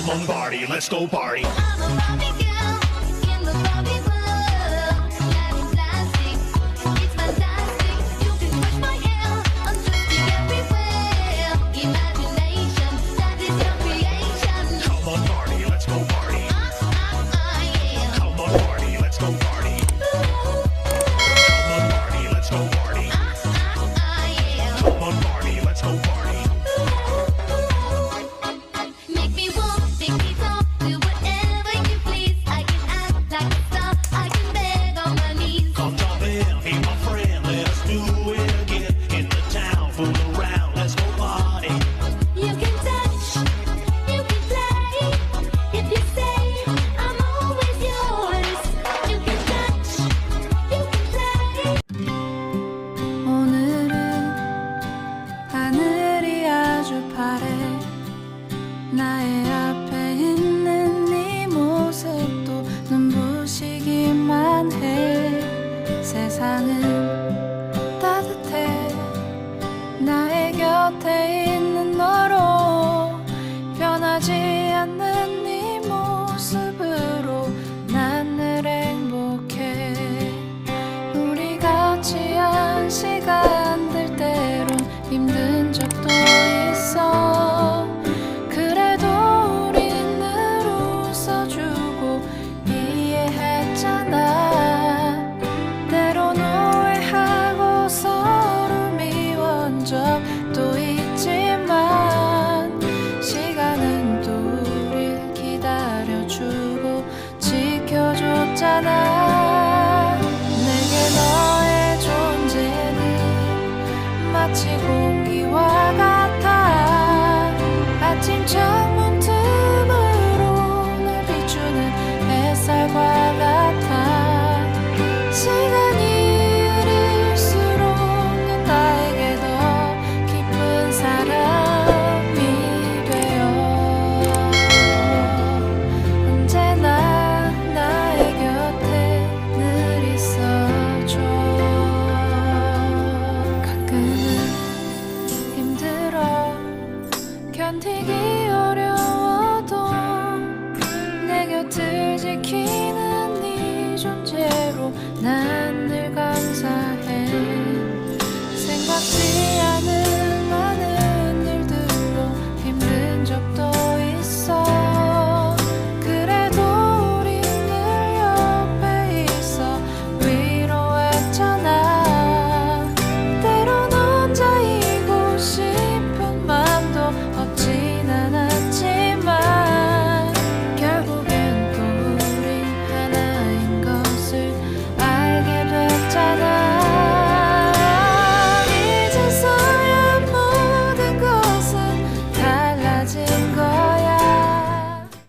Come on, Barbie, let's go party. I'm a Barbie girl in the Barbie world. Life is plastic, it's fantastic. You can touch my hair, I'm twisting everywhere. Imagination, that is your creation. Come on, Barbie, let's go party. Yeah. Come on, Barbie, let's go party. Come on, Barbie, let's go party. Yeah. Come on, Barbie, let's go party. Make me walk, make me talk, do whatever you please. I can act like a star, I can beg on my knees. Come jump in, be my friend, let us do it again. In the town, fool around, let's go party. You can touch, you can play. If you say I'm always yours, you can touch, you can play. 오늘은 하늘이 아주 파래. 나의 앞에 있는 네 모습도 눈부시기만 해. 세상은 따뜻해. 나의 곁에 있는 너로 변하지 않는 네 모습으로 난 늘 행복해. 우리 같이 한 시간들 때론 힘든 적도 있어. 그래도 우린 늘 웃어주고 이해했잖아. 때론 오해하고 서로 미워한 적도 있지만 시간은 또 우릴 기다려주고 지켜줬잖아. 내게 너의 존재는 마치 공기와 같아. 아침 창문 틈으로 널 비추는 햇살과 같아. 시간이 흐를수록 넌 나에게 더 깊은 사람이 되어 언제나 나의 곁에 늘 있어줘. 가끔은 힘들어 견디기 어려워도 내 곁을 지키는 네 존재로 난